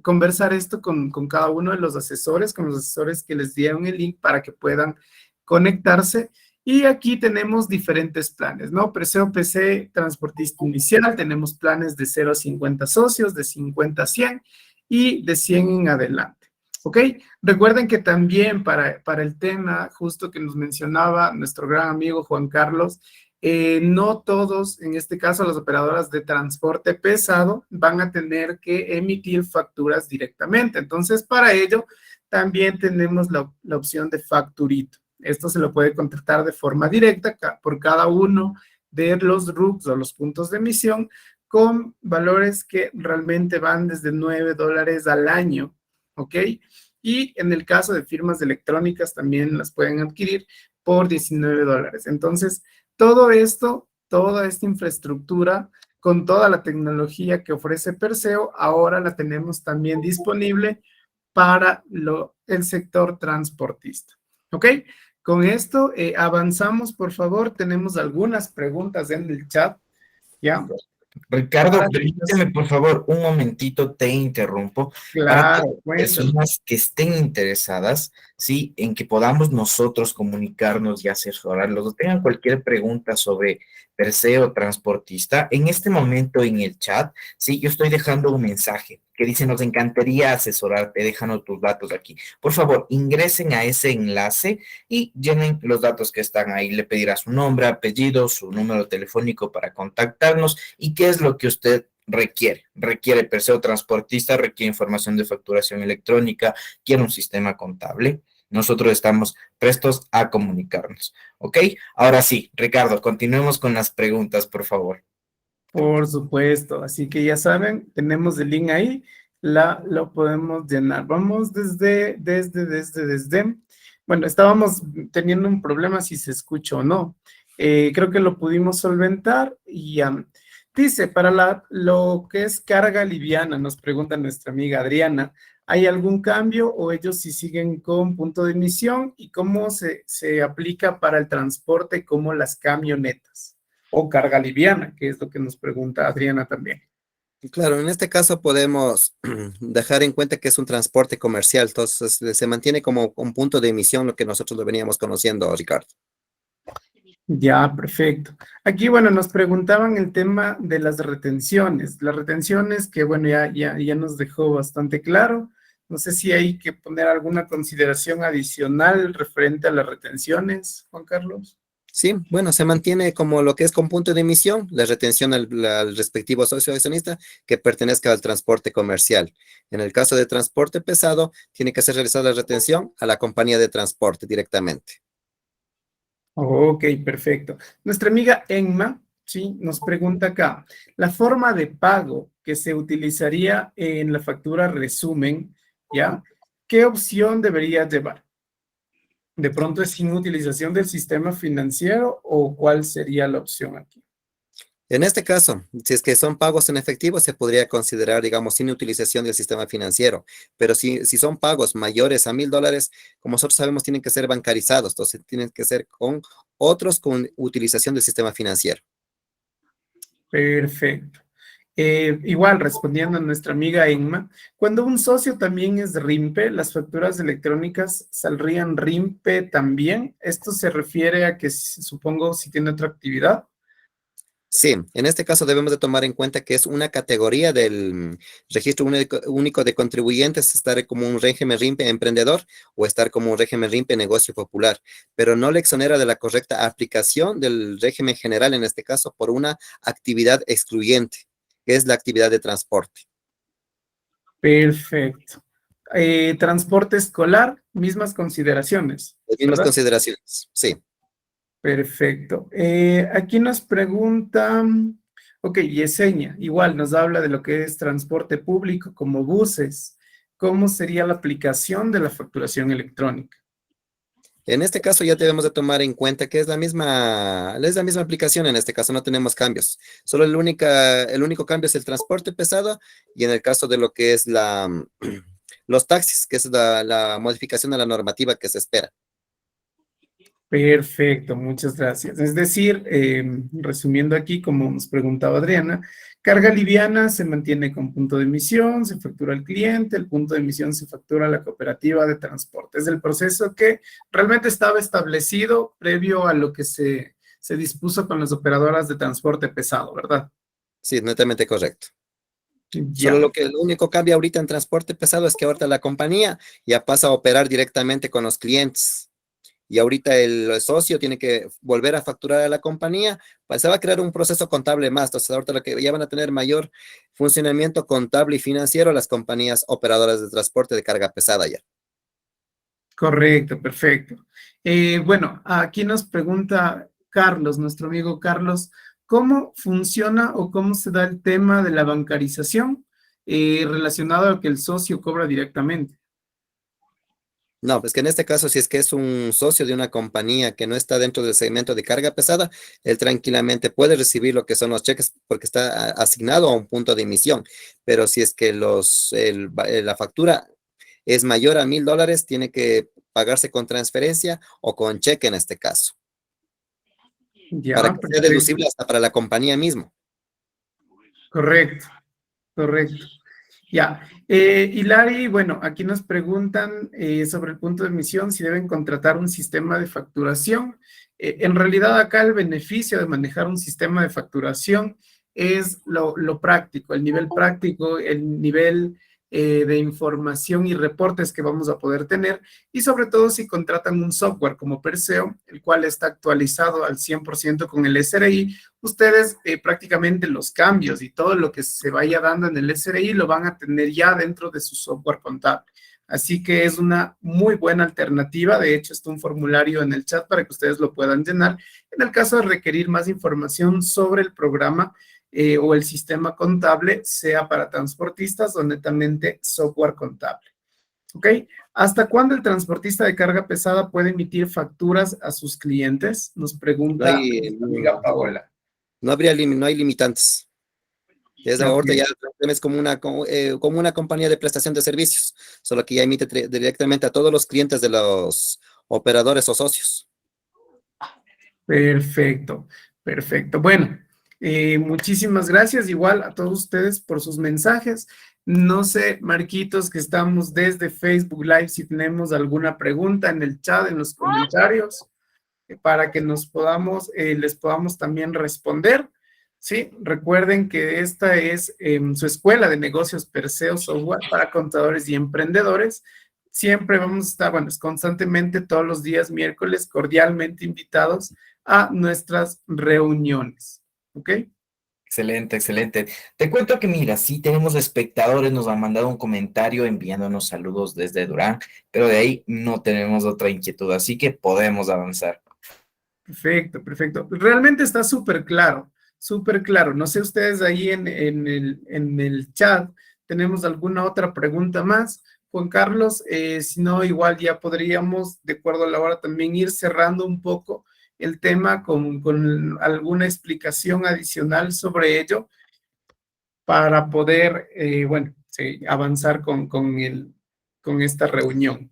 conversar esto con cada uno de los asesores, con los asesores que les dieron el link para que puedan conectarse. Y aquí tenemos diferentes planes, ¿no? Perseo PC transportista inicial, tenemos planes de 0 a 50 socios, de 50 a 100 y de 100 en adelante, ¿ok? Recuerden que también para el tema justo que nos mencionaba nuestro gran amigo Juan Carlos, no todos, en este caso las operadoras de transporte pesado, van a tener que emitir facturas directamente. Entonces, para ello, también tenemos la opción de facturito. Esto se lo puede contratar de forma directa por cada uno de los RUCs o los puntos de emisión, con valores que realmente van desde $9 al año, ¿ok? Y en el caso de firmas electrónicas también las pueden adquirir por $19. Entonces, Todo esto, toda esta infraestructura, con toda la tecnología que ofrece Perseo, ahora la tenemos también disponible para el sector transportista. ¿Ok? Con esto avanzamos, por favor. Tenemos algunas preguntas en el chat, ¿ya? Ricardo, Para permíteme por favor un momentito, te interrumpo, para todas claro, las cuéntame. personas que estén interesadas, ¿sí? En que podamos nosotros comunicarnos y asesorarlos, o tengan cualquier pregunta sobre Perseo Transportista, en este momento en el chat, ¿sí? Yo estoy dejando un mensaje que dice, nos encantaría asesorarte, déjanos tus datos aquí. Por favor, ingresen a ese enlace y llenen los datos que están ahí. Le pedirá su nombre, apellido, su número telefónico para contactarnos y qué es lo que usted requiere. Requiere Perseo Transportista, requiere información de facturación electrónica, quiere un sistema contable. Nosotros estamos prestos a comunicarnos. ¿Ok? Ahora sí, Ricardo, continuemos con las preguntas, por favor. Por supuesto, así que ya saben, tenemos el link ahí, lo podemos llenar. Vamos desde. Bueno, estábamos teniendo un problema si se escucha o no. Creo que lo pudimos solventar y dice, para lo que es carga liviana, nos pregunta nuestra amiga Adriana, ¿hay algún cambio o ellos sí siguen con punto de emisión y cómo se aplica para el transporte como las camionetas? O carga liviana, que es lo que nos pregunta Adriana también. Claro, en este caso podemos dejar en cuenta que es un transporte comercial, entonces se mantiene como un punto de emisión lo que nosotros lo veníamos conociendo, Ricardo. Ya, perfecto. Aquí, bueno, nos preguntaban el tema de las retenciones. Las retenciones que, bueno, ya nos dejó bastante claro. No sé si hay que poner alguna consideración adicional referente a las retenciones, Juan Carlos. Sí, bueno, se mantiene como lo que es con punto de emisión, la retención al respectivo socio accionista que pertenezca al transporte comercial. En el caso de transporte pesado, tiene que ser realizada la retención a la compañía de transporte directamente. Ok, perfecto. Nuestra amiga Enma, sí, nos pregunta acá, la forma de pago que se utilizaría en la factura resumen, ¿ya? ¿Qué opción debería llevar? ¿De pronto es sin utilización del sistema financiero o cuál sería la opción aquí? En este caso, si es que son pagos en efectivo, se podría considerar, digamos, sin utilización del sistema financiero. Pero si son pagos mayores a $1,000, como nosotros sabemos, tienen que ser bancarizados, entonces tienen que ser con otros con utilización del sistema financiero. Perfecto. Igual, respondiendo a nuestra amiga Enma, cuando un socio también es RIMPE, las facturas electrónicas saldrían RIMPE también. Esto se refiere a que supongo si tiene otra actividad. Sí, en este caso debemos de tomar en cuenta que es una categoría del registro único de contribuyentes, estar como un régimen RIMPE emprendedor o estar como un régimen RIMPE negocio popular, pero no le exonera de la correcta aplicación del régimen general, en este caso, por una actividad excluyente, que es la actividad de transporte. Perfecto. Transporte escolar, mismas consideraciones, Las mismas ¿verdad? consideraciones, sí. Perfecto. Aquí nos preguntan, ok, Yesenia, igual nos habla de lo que es transporte público como buses. ¿Cómo sería la aplicación de la facturación electrónica? En este caso ya debemos de tomar en cuenta que es la misma aplicación, en este caso no tenemos cambios. Solo el único cambio es el transporte pesado y en el caso de lo que es los taxis, que es la modificación de la normativa que se espera. Perfecto, muchas gracias. Es decir, resumiendo aquí, como nos preguntaba Adriana, carga liviana se mantiene con punto de emisión, se factura al cliente, el punto de emisión se factura a la cooperativa de transporte. Es el proceso que realmente estaba establecido previo a lo que se dispuso con las operadoras de transporte pesado, ¿verdad? Sí, netamente correcto. Solo Ya, el único cambio ahorita en transporte pesado es que ahorita la compañía ya pasa a operar directamente con los clientes. Y ahorita el socio tiene que volver a facturar a la compañía, pues se va a crear un proceso contable más. Entonces, ahorita lo que ya van a tener mayor funcionamiento contable y financiero las compañías operadoras de transporte de carga pesada ya. correcto, perfecto. Bueno, aquí nos pregunta Carlos, nuestro amigo Carlos, ¿cómo funciona o cómo se da el tema de la bancarización relacionado a que el socio cobra directamente? No, es que en este caso, si es que es un socio de una compañía que no está dentro del segmento de carga pesada, él tranquilamente puede recibir lo que son los cheques porque está asignado a un punto de emisión. Pero si es que la factura es mayor a $1,000, tiene que pagarse con transferencia o con cheque en este caso, para Ya, que sea perfecto. deducible hasta para la compañía mismo. Correcto, correcto. Ya. Hilary, bueno, aquí nos preguntan sobre el punto de emisión, si deben contratar un sistema de facturación. En realidad acá el beneficio de manejar un sistema de facturación es lo práctico, el nivel práctico, el nivel de información y reportes que vamos a poder tener, y sobre todo si contratan un software como Perseo, el cual está actualizado al 100% con el SRI. Ustedes prácticamente los cambios y todo lo que se vaya dando en el SRI lo van a tener ya dentro de su software contable. Así que es una muy buena alternativa. De hecho, está un formulario en el chat para que ustedes lo puedan llenar en el caso de requerir más información sobre el programa o el sistema contable, sea para transportistas o netamente software contable. ¿Ok? ¿Hasta cuándo el transportista de carga pesada puede emitir facturas a sus clientes? Nos No pregunta hay, nuestra amiga Paola. no hay limitantes. Es Ok, ahorita ya es como una compañía de prestación de servicios, solo que ya emite directamente a todos los clientes de los operadores o socios. perfecto, perfecto. Bueno, muchísimas gracias igual a todos ustedes por sus mensajes. No sé, Marquitos, que estamos desde Facebook Live, si tenemos alguna pregunta en el chat, en los comentarios, para que les podamos también responder. Sí, recuerden que esta es su escuela de negocios Perseo Software para contadores y emprendedores. Siempre vamos a estar, bueno, es constantemente todos los días miércoles cordialmente invitados a nuestras reuniones. ¿Ok? Excelente, excelente. Te cuento que mira, sí tenemos espectadores, nos han mandado un comentario enviándonos saludos desde Durán, pero de ahí no tenemos otra inquietud, así que podemos avanzar. Perfecto, perfecto. Realmente está súper claro, súper claro. No sé ustedes ahí en el chat, ¿tenemos alguna otra pregunta más? Juan Carlos, si no, igual ya podríamos, de acuerdo a la hora, también ir cerrando un poco el tema con alguna explicación adicional sobre ello para poder, bueno, sí, avanzar con esta reunión.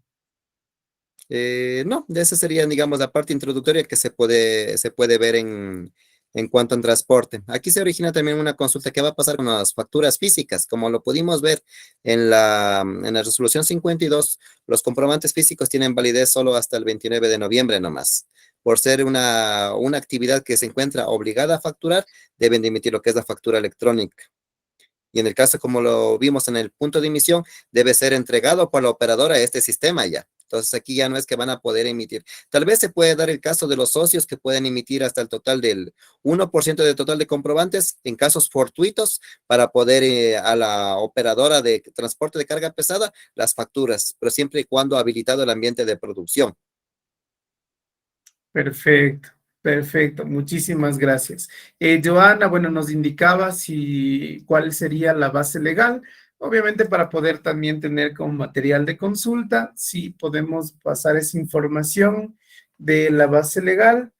No, de esa sería, digamos, la parte introductoria que se puede ver en cuanto a transporte. Aquí se origina también una consulta que va a pasar con las facturas físicas. Como lo pudimos ver en la resolución 52, los comprobantes físicos tienen validez solo hasta el 29 de noviembre nomás. Por ser una actividad que se encuentra obligada a facturar, deben de emitir lo que es la factura electrónica. Y en el caso, como lo vimos en el punto de emisión, debe ser entregado por la operadora a este sistema ya. Entonces aquí ya no es que van a poder emitir. Tal vez se puede dar el caso de los socios que pueden emitir hasta el total del 1% del total de comprobantes en casos fortuitos para poder a la operadora de transporte de carga pesada las facturas, pero siempre y cuando habilitado el ambiente de producción. Perfecto, perfecto. Muchísimas gracias. Joana, bueno, nos indicaba cuál sería la base legal. Obviamente, para poder también tener como material de consulta, sí podemos pasar esa información de la base legal.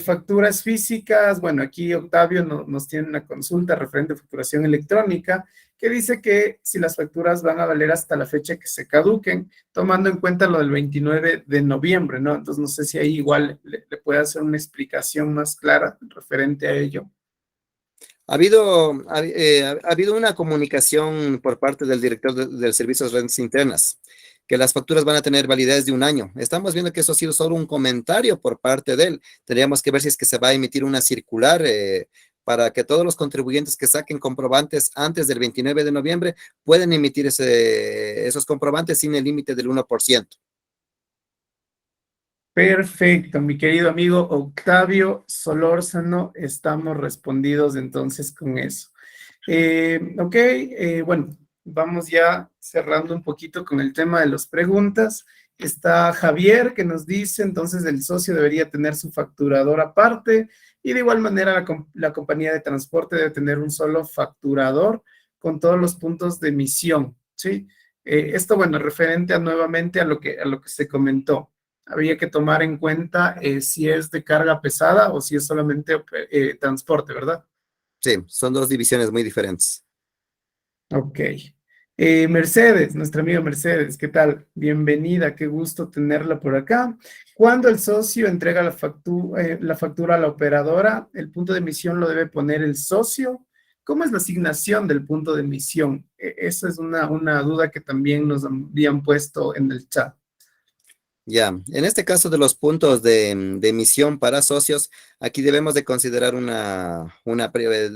Facturas físicas, bueno, aquí Octavio nos tiene una consulta referente a facturación electrónica que dice que si las facturas van a valer hasta la fecha que se caduquen, tomando en cuenta lo del 29 de noviembre, ¿no? Entonces, no sé si ahí igual le puede hacer una explicación más clara referente a ello. Ha habido una comunicación por parte del director del Servicio de Rentas Internas, que las facturas van a tener validez de un año. Estamos viendo que eso ha sido solo un comentario por parte de él. Tendríamos que ver si es que se va a emitir una circular para que todos los contribuyentes que saquen comprobantes antes del 29 de noviembre pueden emitir esos comprobantes sin el límite del 1%. Perfecto, mi querido amigo Octavio Solórzano, estamos respondidos entonces con eso. Ok, bueno, vamos ya cerrando un poquito con el tema de las preguntas. Está Javier que nos dice, entonces el socio debería tener su facturador aparte y de igual manera la compañía de transporte debe tener un solo facturador con todos los puntos de emisión, ¿sí? Esto, bueno, referente nuevamente a lo que se comentó. Había que tomar en cuenta si es de carga pesada o si es solamente transporte, ¿verdad? Sí, son dos divisiones muy diferentes. Ok. Mercedes, nuestra amiga Mercedes, ¿qué tal? Bienvenida, qué gusto tenerla por acá. Cuando el socio entrega la factura a la operadora, ¿el punto de emisión lo debe poner el socio? ¿Cómo es la asignación del punto de emisión? Esa es una duda que también nos habían puesto en el chat. Ya, en este caso de los puntos de emisión para socios, aquí debemos de considerar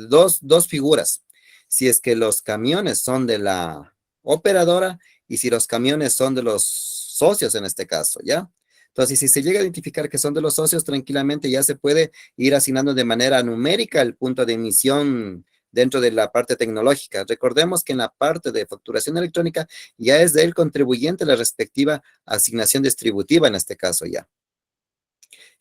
dos figuras. Si es que los camiones son de la operadora y si los camiones son de los socios en este caso, ¿ya? Entonces, si se llega a identificar que son de los socios, tranquilamente ya se puede ir asignando de manera numérica el punto de emisión dentro de la parte tecnológica. Recordemos que en la parte de facturación electrónica ya es del contribuyente la respectiva asignación distributiva en este caso ya.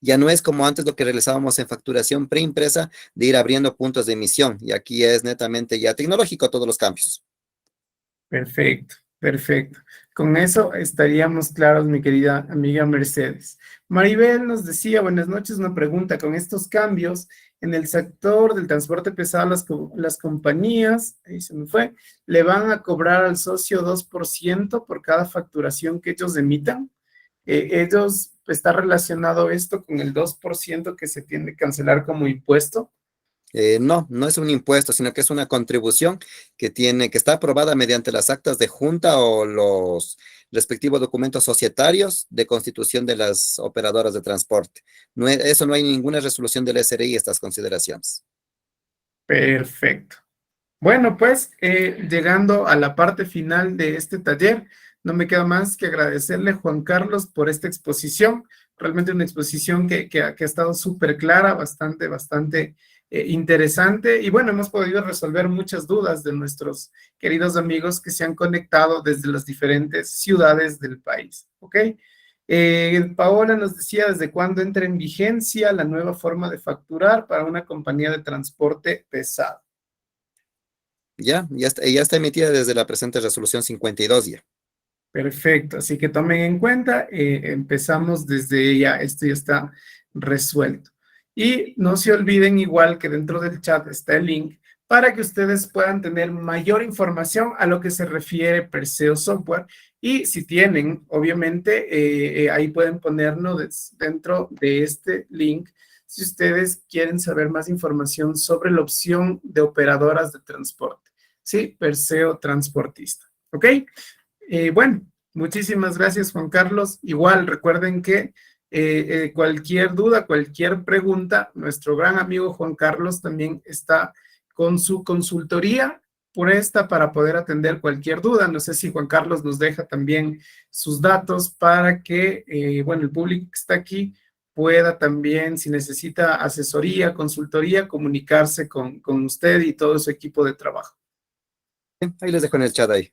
Ya no es como antes lo que realizábamos en facturación preimpresa de ir abriendo puntos de emisión. Y aquí es netamente ya tecnológico todos los cambios. Perfecto, perfecto. Con eso estaríamos claros, mi querida amiga Mercedes. Maribel nos decía, buenas noches, una pregunta. Con estos cambios en el sector del transporte pesado, las compañías, ahí se me fue, ¿le van a cobrar al socio 2% por cada facturación que ellos emitan? ¿Está relacionado esto con el 2% que se tiende a cancelar como impuesto? No, no es un impuesto, sino que es una contribución que está aprobada mediante las actas de junta o los respectivos documentos societarios de constitución de las operadoras de transporte. Eso no hay ninguna resolución del SRI, estas consideraciones. Perfecto. Bueno, pues llegando a la parte final de este taller, no me queda más que agradecerle, Juan Carlos, por esta exposición. Realmente una exposición que ha estado súper clara, bastante interesante. Y bueno, hemos podido resolver muchas dudas de nuestros queridos amigos que se han conectado desde las diferentes ciudades del país. ¿Ok? Paola nos decía desde cuándo entra en vigencia la nueva forma de facturar para una compañía de transporte pesado. Ya está emitida desde la presente resolución 52 ya. Perfecto, así que tomen en cuenta, empezamos desde ya, esto ya está resuelto. Y no se olviden igual que dentro del chat está el link para que ustedes puedan tener mayor información a lo que se refiere Perseo Software. Y si tienen, obviamente, ahí pueden ponernos dentro de este link si ustedes quieren saber más información sobre la opción de operadoras de transporte. Sí, Perseo Transportista. ¿Ok? Bueno, muchísimas gracias, Juan Carlos. Igual, recuerden que cualquier duda, cualquier pregunta, nuestro gran amigo Juan Carlos también está con su consultoría por esta para poder atender cualquier duda. No sé si Juan Carlos nos deja también sus datos para que, bueno, el público que está aquí pueda también, si necesita asesoría, consultoría, comunicarse con usted y todo su equipo de trabajo. Ahí les dejo en el chat ahí.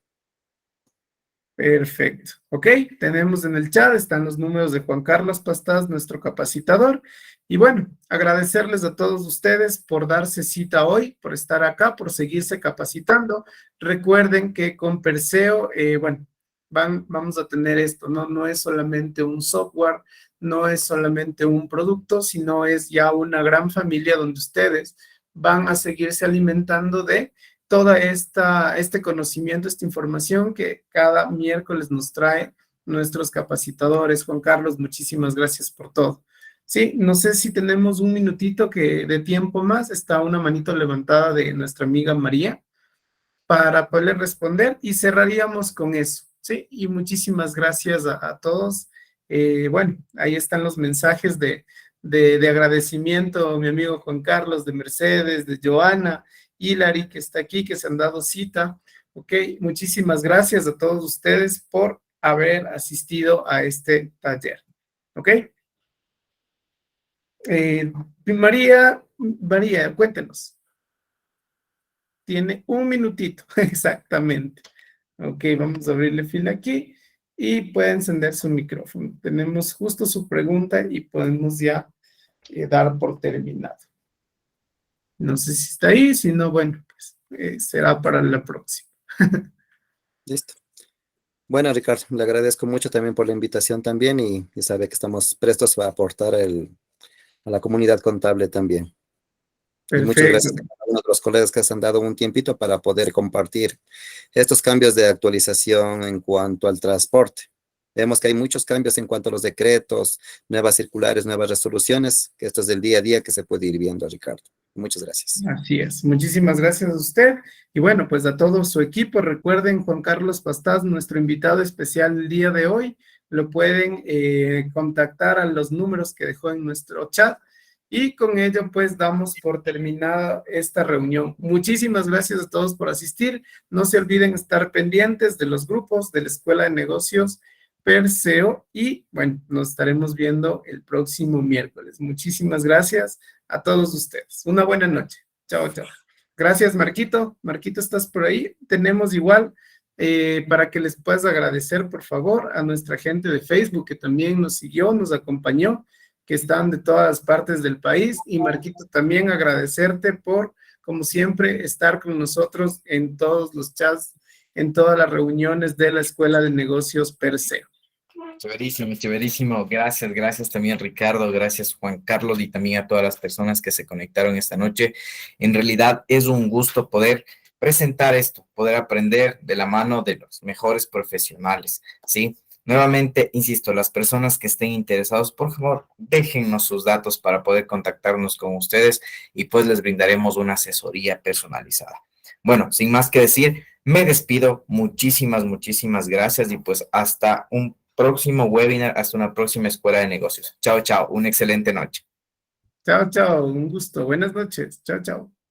Perfecto. Ok, tenemos en el chat, están los números de Juan Carlos Pastás, nuestro capacitador. Y bueno, agradecerles a todos ustedes por darse cita hoy, por estar acá, por seguirse capacitando. Recuerden que con Perseo, bueno, vamos a tener esto, ¿no? No es solamente un software, no es solamente un producto, sino es ya una gran familia donde ustedes van a seguirse alimentando de toda este conocimiento, esta información que cada miércoles nos trae nuestros capacitadores. Juan Carlos, muchísimas gracias por todo. Sí, no sé si tenemos un minutito de tiempo más. Está una manito levantada de nuestra amiga María para poder responder y cerraríamos con eso. Sí, y muchísimas gracias a todos. Bueno, ahí están los mensajes de agradecimiento, mi amigo Juan Carlos, de Mercedes, de Joana, Hilary, que está aquí, que se han dado cita. Ok, muchísimas gracias a todos ustedes por haber asistido a este taller. Ok. María, cuéntenos. Tiene un minutito, exactamente. Ok, vamos a abrirle fila aquí y puede encender su micrófono. Tenemos justo su pregunta y podemos ya dar por terminado. No sé si está ahí, si no, bueno, pues será para la próxima. Listo. Bueno, Ricardo, le agradezco mucho también por la invitación también y sabe que estamos prestos a aportar a la comunidad contable también. Y muchas Perfecto. gracias a cada uno de los colegas que se han dado un tiempito para poder compartir estos cambios de actualización en cuanto al transporte. Vemos que hay muchos cambios en cuanto a los decretos, nuevas circulares, nuevas resoluciones, que esto es del día a día que se puede ir viendo, Ricardo. Muchas gracias. Así es. Muchísimas gracias a usted. Y bueno, pues a todo su equipo. Recuerden, Juan Carlos Pastás, nuestro invitado especial el día de hoy. Lo pueden contactar a los números que dejó en nuestro chat. Y con ello, pues, damos por terminada esta reunión. Muchísimas gracias a todos por asistir. No se olviden estar pendientes de los grupos de la Escuela de Negocios Perseo. Y bueno, nos estaremos viendo el próximo miércoles. Muchísimas gracias a todos ustedes. Una buena noche. Chao, chao. Gracias, Marquito. Marquito, ¿estás por ahí? Tenemos igual, para que les puedas agradecer, por favor, a nuestra gente de Facebook que también nos siguió, nos acompañó, que están de todas las partes del país. Y Marquito, también agradecerte por, como siempre, estar con nosotros en todos los chats, en todas las reuniones de la Escuela de Negocios Perseo. Chéverísimo, chéverísimo. Gracias, gracias también Ricardo, gracias Juan Carlos y también a todas las personas que se conectaron esta noche. En realidad es un gusto poder presentar esto, poder aprender de la mano de los mejores profesionales, ¿sí? Nuevamente, insisto, las personas que estén interesados, por favor, déjennos sus datos para poder contactarnos con ustedes y pues les brindaremos una asesoría personalizada. Bueno, sin más que decir, me despido. Muchísimas, muchísimas gracias y pues hasta un próximo webinar, hasta una próxima escuela de negocios. Chao, chao. Una excelente noche. Chao, chao. Un gusto. Buenas noches. Chao, chao.